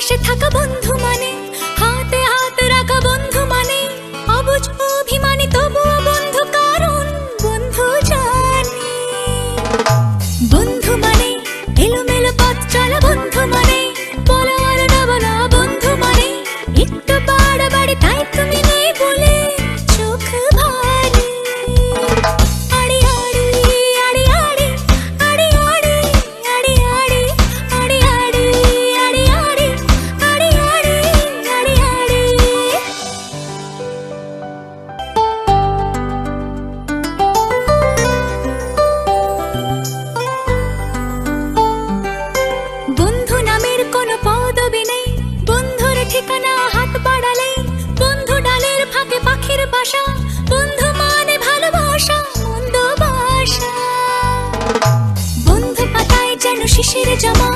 পাশে থাকা বন্ধু মানে, হাতে হাত রাখা বন্ধু মানে, অবুঝ অভিমানী তবুও বন্ধু, কারণ বন্ধু জানে। বন্ধু মানে এলোমেলো পথ চলা, বন্ধু মানে বলা আর না বলা, বন্ধু মানে একটু বাড়াবাড়ি তাই তুমি নেই বলে চোখ ভারে। আড়ি আড়ি আড়ি আড়ি আড়ি আড়ি আড়ি আড়ি আড়ি আড়ি আড়ি আড়ি আড়ি আড়ি আড়ি আড়ি। বন্ধু নামের কোনো পদবি নেই, বন্ধুর ঠিকানা হাত বাড়ালে, বন্ধু ডালের ফাঁকে পাখির বাসা, বন্ধু মানে ভালোবাসা মন্দ বাসা। বন্ধু পাতায় যেন শিশির জমা,